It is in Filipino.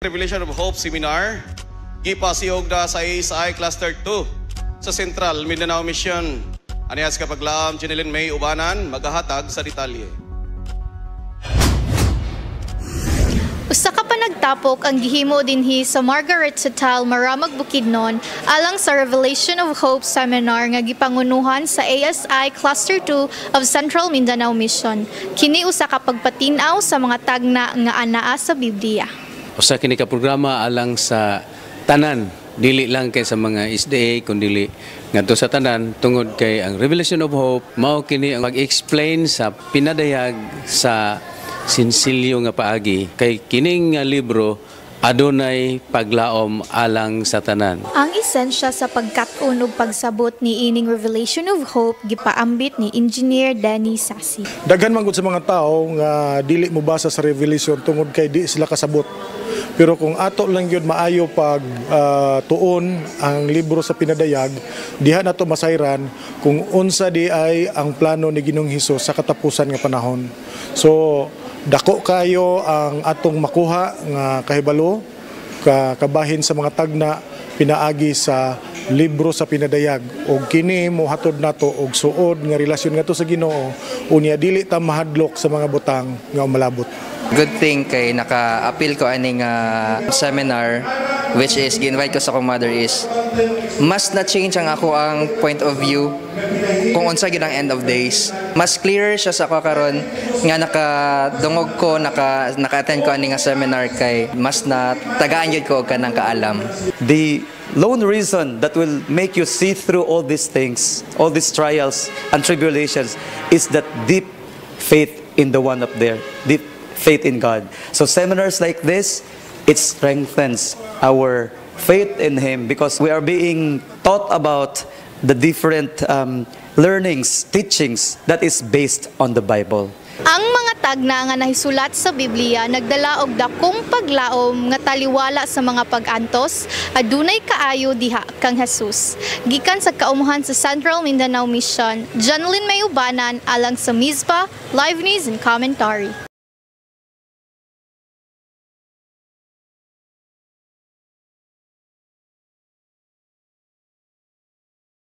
Revelation of Hope Seminar gipasiog na sa ASI Cluster 2 sa Central Mindanao Mission. Anihas kapaglaam Jeneline May Ubanan magahatag sa detalye. Usa ka pa nagtapok ang gihimo dinhi sa Margaret Hotel Maramag Bukidnon alang sa Revelation of Hope Seminar nga gipangunuhan sa ASI Cluster 2 of Central Mindanao Mission. Kini usa ka pagpatin-aw sa mga tagna nga anaa sa Biblia. Usa kini ka programa alang sa tanan, dili lang kay sa mga SDA kundi ngadto sa tanan tungod kay ang Revelation of Hope mao kini ang mag-explain sa pinadayag sa sinsilyo nga paagi kay kining nga libro adunay paglaom alang sa tanan. Ang esensya sa pagkat-on ug pagsabot ni ining Revelation of Hope gipaambit ni Engineer Danny Sasi. Daghan man gud sa mga tawo nga dili mo basa sa Revelation tungod kay di sila kasabot. Pero kung ato lang yun maayo pag tuon ang libro sa pinadayag, diha nato masayran kung unsa di ay ang plano ni Ginoong Hesus sa katapusan nga panahon. So dako kayo ang atong makuha nga kahibalo kabahin sa mga tagna pinaagi sa libro sa pinadayag og kini mohatod nato og suod nga relasyon ngadto sa Ginoo unya dili ta mahadlok sa mga butang nga umalabot. Good thing kay naka-appeal ko aning seminar which is gi-invite ko sa akong mother is mas na-change ang ako ang point of view kung unsa gid ang end of days. Mas clearer siya sa ako karon nga nakadungog ko, naka-attend ko aning seminar kay mas na tagaan gyud ko og kanang kaalam. The lone reason that will make you see through all these things, all these trials and tribulations is that deep faith in the one up there, deep faith in God. So seminars like this, it strengthens our faith in Him because we are being taught about the different learnings, teachings that is based on the Bible. Ang mga tagna nga nahisulat sa Biblia nagdala og dakong paglaom nga taliwala sa mga pag-antos adunay kaayo diha kang Hesus. Gikan sa kaumuhan sa Central Mindanao Mission, Jeneline May Ubanan alang sa Mizpah Live News and Commentary.